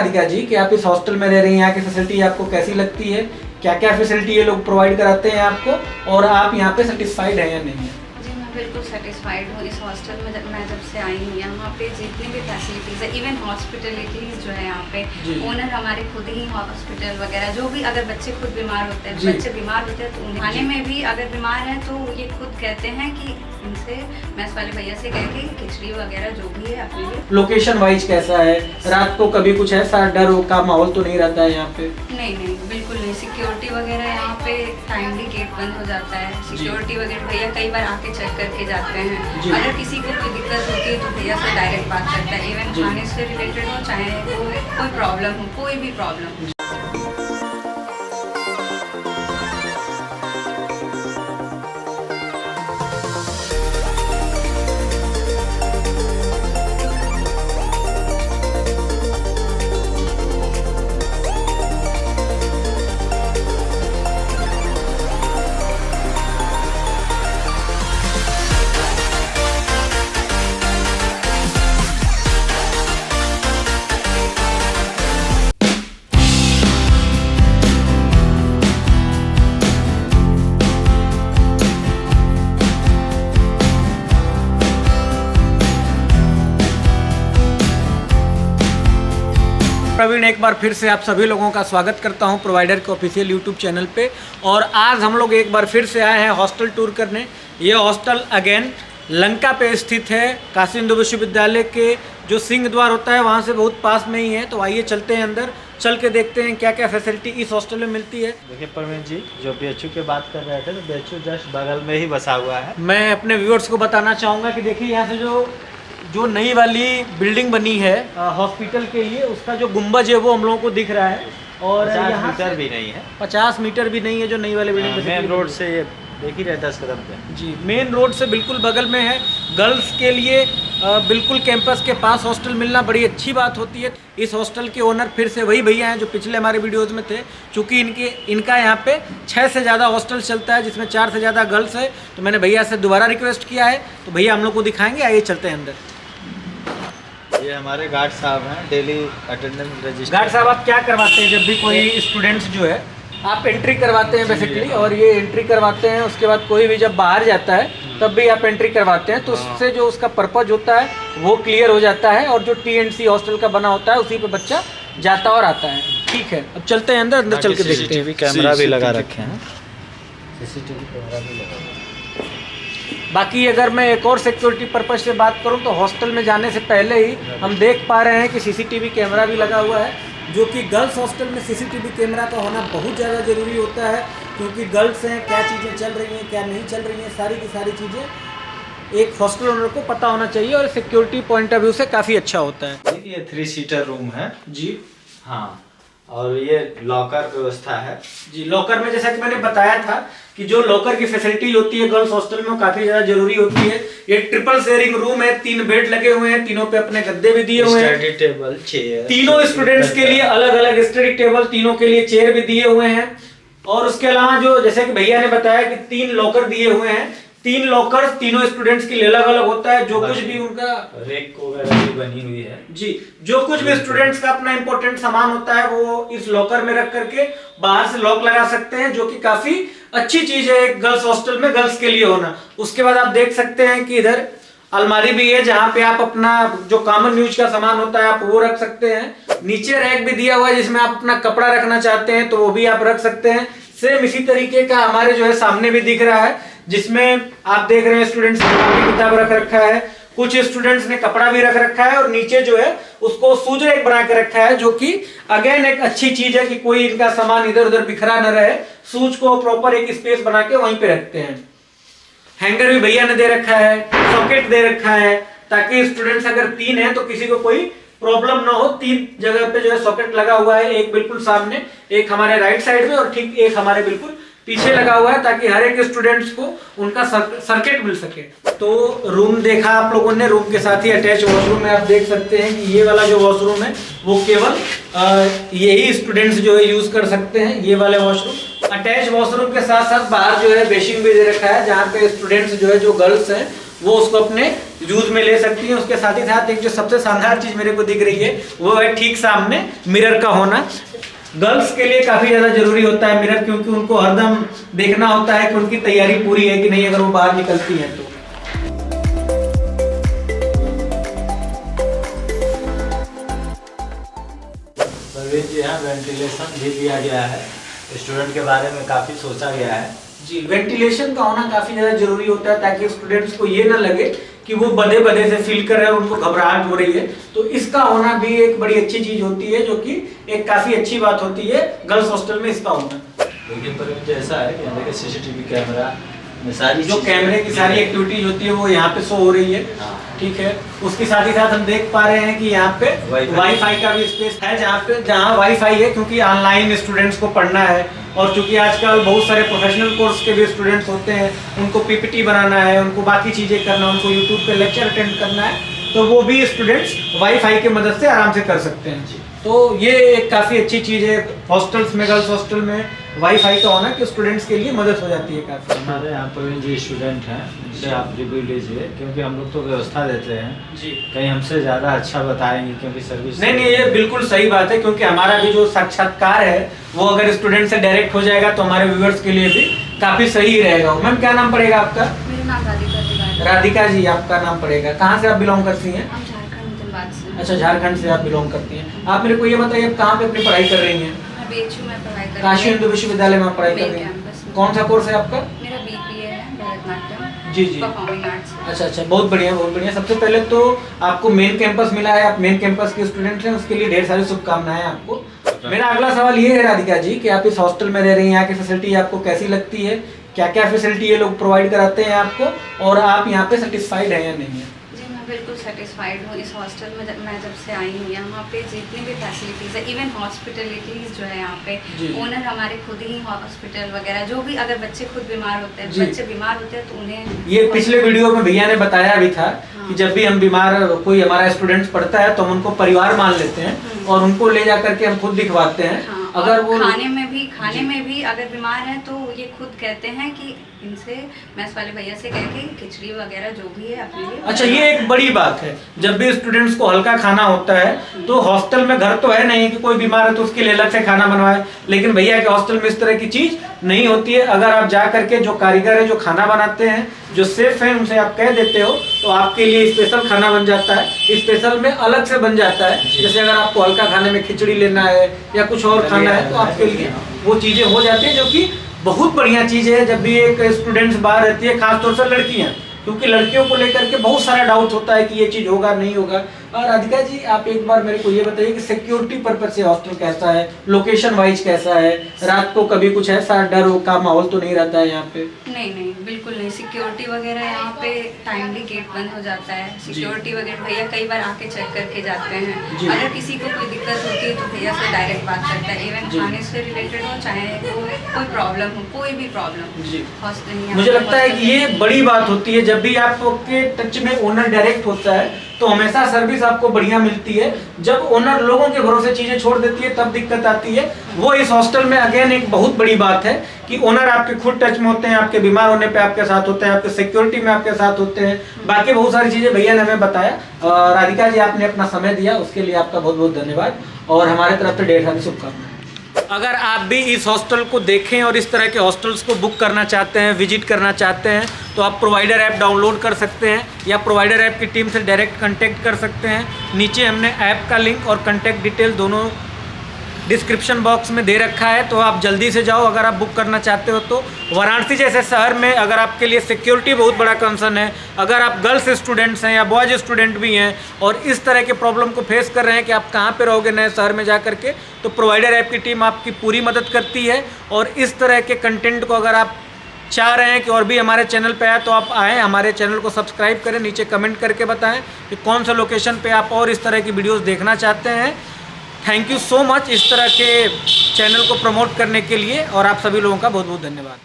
राधिका जी कि आप इस हॉस्टल में रह रही हैं, यहाँ की फैसिलिटी आपको कैसी लगती है, क्या क्या फैसिलिटी ये लोग प्रोवाइड कराते हैं आपको, और आप यहाँ पे सेटिस्फाइड हैं या नहीं है? जी मैं बिल्कुल सेटिस्फाइड हूँ इस हॉस्टल में। मैं जब से आई हूँ यहाँ पे जितनी भी फैसिलिटीज़ है, इवन हॉस्पिटलिटीज़ जो है यहाँ पे ओनर हमारे खुद ही हॉस्पिटल वगैरह जो भी, अगर बच्चे खुद बीमार होते हैं, बच्चे बीमार होते हैं तो उन्हें खाने में भी अगर बीमार हैं तो ये खुद कहते हैं कि इनसे मैस वाले भैया से कह के खिचड़ी वगैरह जो भी है अपने लिए। लोकेशन वाइज कैसा है? रात को कभी कुछ ऐसा डर का माहौल तो नहीं रहता है यहाँ पे? नहीं नहीं बिल्कुल नहीं। सिक्योरिटी वगैरह यहाँ पे टाइमली गेट बंद हो जाता है। सिक्योरिटी वगैरह भैया कई बार आके चेक करके जाते हैं। अगर किसी को कोई दिक्कत होती है तो भैया से डायरेक्ट बात करता है। इवन खाने से रिलेटेड हो चाहे कोई प्रॉब्लम हो, कोई भी प्रॉब्लम हो। प्रवीण एक बार फिर से आप सभी लोगों का स्वागत करता हूं प्रोवाइडर के ऑफिशियल यूट्यूब चैनल पे। और आज हम लोग एक बार फिर से आए हैं हॉस्टल टूर करने। ये हॉस्टल अगेन लंका पे स्थित है। काशी हिंदू विश्वविद्यालय के जो सिंह द्वार होता है वहां से बहुत पास में ही है। तो आइए चलते हैं अंदर, चल के देखते हैं क्या क्या फैसिलिटी इस हॉस्टल में मिलती है। देखिए प्रवीण जी, जो बीएचयू की बात कर रहे थे तो बीएचयू जस्ट बगल में ही बसा हुआ है। मैं अपने व्यूअर्स को बताना चाहूँगा कि देखिए यहाँ से जो नई वाली बिल्डिंग बनी है हॉस्पिटल के लिए, उसका जो गुंबज है वो हम लोगों को दिख रहा है। और 50 मीटर भी नहीं है, 50 मीटर भी नहीं है जो नई वाली बिल्डिंग मेन रोड से ये देख ही रहे 10 कदम पे। जी मेन रोड से बिल्कुल बगल में है। गर्ल्स के लिए बिल्कुल कैंपस के पास हॉस्टल मिलना बड़ी अच्छी बात होती है। इस हॉस्टल के ओनर फिर से वही भैया हैं जो पिछले हमारे वीडियोज़ में थे। चूँकि इनका यहाँ पे 6 से ज़्यादा हॉस्टल चलता है जिसमें 4 से ज़्यादा गर्ल्स है। तो मैंने भैया से दोबारा रिक्वेस्ट किया है, तो भैया हम लोग को दिखाएंगे। आइए चलते हैं अंदर। ये हमारे गार्ड साहब हैं, डेली अटेंडेंस रजिस्टर। गार्ड साहब आप क्या करवाते हैं जब भी कोई स्टूडेंट्स जो है आप एंट्री करवाते हैं बेसिकली? और ये एंट्री करवाते हैं, उसके बाद कोई भी जब बाहर जाता है तब भी आप एंट्री करवाते हैं, तो उससे जो उसका पर्पज होता है वो क्लियर हो जाता है। और जो TNC हॉस्टल का बना होता है उसी पे बच्चा जाता और आता है। ठीक है, अब चलते हैं अंदर चल के देखते हैं। कैमरा भी लगा रखे हैं, CCTV कैमरा भी लगा। बाकी अगर मैं एक और सिक्योरिटी पर्पज से बात करूं तो हॉस्टल में जाने से पहले ही हम देख पा रहे हैं कि CCTV कैमरा भी लगा हुआ है, जो कि गर्ल्स हॉस्टल में CCTV कैमरा का होना बहुत ज़्यादा ज़रूरी होता है। क्योंकि गर्ल्स हैं, क्या चीज़ें चल रही हैं क्या नहीं चल रही हैं, सारी की सारी चीज़ें एक हॉस्टल ओनर को पता होना चाहिए और सिक्योरिटी पॉइंट ऑफ व्यू से काफ़ी अच्छा होता है। ये 3 सीटर रूम है जी हाँ, और ये लॉकर व्यवस्था है। जी लॉकर में जैसा कि मैंने बताया था कि जो लॉकर की फैसिलिटी होती है गर्ल्स हॉस्टल में वो काफी ज्यादा जरूरी होती है। ये ट्रिपल शेयरिंग रूम है, 3 बेड लगे हुए हैं, तीनों पे अपने गद्दे भी दिए हुए हैं, स्टडी टेबल, चेयर, तीनों स्टूडेंट्स के लिए अलग अलग स्टडी टेबल, तीनों के लिए चेयर भी दिए हुए हैं। और उसके अलावा जो जैसे कि भैया ने बताया कि 3 लॉकर दिए हुए हैं, 3 लॉकर तीनों स्टूडेंट्स के लिए अलग अलग होता है। जो कुछ भी उनका रैक वगैरह भी बनी हुई है जी, जो कुछ भी स्टूडेंट्स का अपना इंपॉर्टेंट सामान होता है वो इस लॉकर में रख करके बाहर से लॉक लगा सकते हैं, जो कि काफी अच्छी चीज है एक गर्ल्स हॉस्टल में गर्ल्स के लिए होना। उसके बाद आप देख सकते हैं कि इधर अलमारी भी है जहाँ पे आप अपना जो कॉमन यूज का सामान होता है आप वो रख सकते हैं। नीचे रैक भी दिया हुआ है जिसमें आप अपना कपड़ा रखना चाहते हैं तो वो भी आप रख सकते हैं। सेम इसी तरीके का हमारे जो है सामने भी दिख रहा है, जिसमें आप देख रहे हैं स्टूडेंट्स ने कॉपी किताब रख रखा है, कुछ स्टूडेंट्स ने कपड़ा भी रख रखा है, और नीचे जो है उसको शूज रैक बना के रखा है, जो कि अगेन एक अच्छी चीज है कि कोई इनका सामान इधर उधर बिखरा न रहे। शूज को प्रॉपर एक स्पेस बना के वहीं पे रखते हैं। हैंगर भी भैया ने दे रखा है, सॉकेट दे रखा है, ताकि स्टूडेंट्स अगर 3 हैं तो किसी को कोई प्रॉब्लम ना हो। 3 जगह पे जो है सॉकेट लगा हुआ है, एक बिल्कुल सामने, एक हमारे राइट साइड में और ठीक एक हमारे बिल्कुल पीछे लगा हुआ है, ताकि हर एक स्टूडेंट्स को उनका सर्किट मिल सके। तो रूम देखा आप लोगों ने, रूम के साथ ही अटैच वॉशरूम है। आप देख सकते हैं कि ये वाला जो वॉशरूम है वो केवल यही स्टूडेंट्स जो है यूज कर सकते हैं, ये वाले वॉशरूम। अटैच वॉशरूम के साथ साथ बाहर जो है बेसिन भी दे रखा है, जहाँ पे स्टूडेंट्स जो है जो गर्ल्स हैं वो उसको अपने यूज में ले सकती हैं। उसके साथ ही साथ एक जो सबसे शानदार चीज मेरे को दिख रही है वो है ठीक सामने मिरर का होना। गर्ल्स के लिए काफी ज्यादा जरूरी होता है मिरर, क्योंकि उनको हरदम देखना होता है कि उनकी तैयारी पूरी है कि नहीं अगर वो बाहर निकलती हैं तो। परवीन जी, यहाँ वेंटिलेशन भी दिया गया है, स्टूडेंट के बारे में काफ़ी सोचा गया है। जी, वेंटिलेशन का होना काफी ज्यादा जरूरी होता है ताकि स्टूडेंट्स को ये ना लगे कि वो बदे बदे से फील कर रहे हैं और उनको घबराहट हो रही है। तो इसका होना भी एक बड़ी अच्छी चीज होती है, जो कि एक काफी अच्छी बात होती है गर्ल्स हॉस्टल में इसका होना। लेकिन परवीन जी ऐसा है कि यहाँ देखिए सीसीटीवी कैमरा में सारी जो कैमरे की सारी एक्टिविटीज होती है वो यहाँ पे शो हो रही है। ठीक है, उसके साथ ही साथ हम देख पा रहे हैं कि यहाँ पे वाईफाई का भी स्पेस है, जहाँ वाईफाई है, क्योंकि ऑनलाइन स्टूडेंट्स को पढ़ना है। और चूंकि आजकल बहुत सारे प्रोफेशनल कोर्स के भी स्टूडेंट्स होते हैं, उनको पीपीटी बनाना है, उनको बाकी चीजें करना है, उनको यूट्यूब पे लेक्चर अटेंड करना है, तो वो भी स्टूडेंट्स वाईफाई की मदद से आराम से कर सकते हैं। तो ये एक काफी अच्छी चीज है हॉस्टल्स में, गर्ल्स हॉस्टल में वाईफाई का होना, कि स्टूडेंट्स के लिए मदद हो जाती है काफी। हमारे यहाँ पर जो स्टूडेंट हैं उनसे आप रिव्यू लीजिए, क्योंकि हम लोग तो व्यवस्था देते हैं जी, कहीं हमसे ज़्यादा अच्छा बताएंगे, क्योंकि सर्विस नहीं ये बिल्कुल सही बात है, क्योंकि हमारा भी जो साक्षात्कार है वो अगर स्टूडेंट से डायरेक्ट हो जाएगा तो हमारे व्यूअर्स के लिए भी काफी सही रहेगा। मैम क्या नाम पड़ेगा आपका? मेरा नाम राधिका। राधिका जी आपका नाम पड़ेगा। कहाँ से आप बिलोंग करती हैं? हम झारखंड धनबाद से। अच्छा, झारखंड से आप बिलोंग करती हैं। आप मेरे को ये बताइए आप कहाँ पे अपनी पढ़ाई कर रही हैं? मैं बीएचयू में पढ़ाई कर रही हूँ। काशी हिंदू विश्वविद्यालय में आप पढ़ाई कर रही हैं। कौन सा कोर्स है आपका? मेरा बीपीए है, भरतनाट्यम। जी परफॉर्मिंग आर्ट्स। अच्छा, बहुत बढ़िया बहुत बढ़िया। सबसे पहले तो आपको मेन कैंपस मिला है, आप मेन कैंपस के स्टूडेंट हैं, उसके लिए ढेर सारी शुभकामनाएं आपको। मेरा अगला सवाल ये है राधिका जी कि आप इस हॉस्टल में रह रही हैं, यहाँ की फैसिलिटी आपको कैसी लगती है? क्या क्या फैसिलिटी ये लोग प्रोवाइड कराते हैं आपको, और आप यहाँ पे सेटिस्फाइड हैं या नहीं है? बिल्कुल सेटिस्फाइड हूँ इस हॉस्टल में। मैं जब से आई हूँ यहाँ पे जितनी भी फैसिलिटीज़ है, इवन हॉस्पिटलिटीज़ जो है यहाँ पे, ओनर हमारे खुद ही हॉस्पिटल वगैरह, जो भी अगर बच्चे खुद बीमार होते हैं, बच्चे बीमार होते हैं तो उन्हें, ये पिछले वीडियो में भैया ने बताया भी था कि जब भी हम बीमार, कोई हमारा स्टूडेंट्स पढ़ता है तो हम उनको परिवार मान लेते हैं और उनको ले जा करके हम खुद दिखवाते हैं। अगर वो खाने में भी अगर बीमार है तो ये खुद कहते हैं कि इनसे मैथ्स वाले भैया से कह के खिचड़ी वगैरह जो भी है अपने लिए। अच्छा, ये एक बड़ी बात है, जब भी स्टूडेंट्स को हल्का खाना होता है तो हॉस्टल में, घर तो है नहीं कि कोई बीमार है तो उसके लिए अलग से खाना बनवाए, लेकिन भैया के हॉस्टल में इस तरह की चीज नहीं होती है। अगर आप जा करके जो कारीगर है, जो खाना बनाते हैं, जो शेफ हैं, उनसे आप कह देते हो तो आपके लिए स्पेशल खाना बन जाता है, स्पेशल में अलग से बन जाता है। जैसे अगर आपको हल्का खाने में खिचड़ी लेना है या कुछ और खाना है तो आपके लिए वो चीजें हो जाती है, जो कि बहुत बढ़िया चीज है। जब भी एक स्टूडेंट्स बाहर रहती है, खासतौर से लड़कियां, क्योंकि लड़कियों को लेकर के बहुत सारा डाउट होता है कि ये चीज होगा नहीं होगा। और राधिका जी आप एक बार मेरे को ये बताइए कि सिक्योरिटी पर्पज से हॉस्टल कैसा है, लोकेशन वाइज कैसा है, रात को कभी कुछ ऐसा डर का माहौल तो नहीं रहता है यहाँ पे? नहीं बिल्कुल नहीं, सिक्योरिटी वगैरह यहाँ पे टाइमली गेट बंद हो जाता है। सिक्योरिटी वगैरह भैया कई बार आके चेक करके जाते हैं। अगर किसी को कोई दिक्कत होती है तो भैया से डायरेक्ट बात करता है, इवन खाने से रिलेटेड हो, चाहे कोई प्रॉब्लम हो, कोई भी प्रॉब्लम हॉस्टल। मुझे लगता है कि ये बड़ी बात होती है, जब भी आपके टच में ओनर डायरेक्ट होता है तो हमेशा सर्विस आपको बढ़िया मिलती है। जब ओनर लोगों के भरोसे चीजें छोड़ देती है तब दिक्कत आती है। वो इस हॉस्टल में अगेन एक बहुत बड़ी बात है कि ओनर आपके खुद टच में होते हैं, आपके बीमार होने पे आपके साथ होते हैं, आपके सिक्योरिटी में आपके साथ होते हैं, बाकी बहुत सारी चीजें भैया ने हमें बताया। राधिका जी आपने अपना समय दिया, उसके लिए आपका बहुत बहुत धन्यवाद, और हमारे तरफ से ढेर सारी शुभकामनाएं। अगर आप भी इस हॉस्टल को देखें और इस तरह के हॉस्टल्स को बुक करना चाहते हैं, विजिट करना चाहते हैं, तो आप प्रोवाइडर ऐप डाउनलोड कर सकते हैं या प्रोवाइडर ऐप की टीम से डायरेक्ट कांटेक्ट कर सकते हैं। नीचे हमने ऐप का लिंक और कांटेक्ट डिटेल दोनों डिस्क्रिप्शन बॉक्स में दे रखा है, तो आप जल्दी से जाओ अगर आप बुक करना चाहते हो तो। वाराणसी जैसे शहर में अगर आपके लिए सिक्योरिटी बहुत बड़ा कंसर्न है, अगर आप गर्ल्स स्टूडेंट्स हैं या बॉयज स्टूडेंट भी हैं और इस तरह के प्रॉब्लम को फेस कर रहे हैं कि आप कहाँ पे रहोगे नए शहर में जा करके, तो प्रोवाइडर ऐप की टीम आपकी पूरी मदद करती है। और इस तरह के कंटेंट को अगर आप चाह रहे हैं कि और भी हमारे चैनल पे आए तो आप आएँ, हमारे चैनल को सब्सक्राइब करें, नीचे कमेंट करके बताएं कि कौन सा लोकेशन पे आप और इस तरह की वीडियोस देखना चाहते हैं। थैंक यू सो मच इस तरह के चैनल को प्रमोट करने के लिए, और आप सभी लोगों का बहुत बहुत धन्यवाद।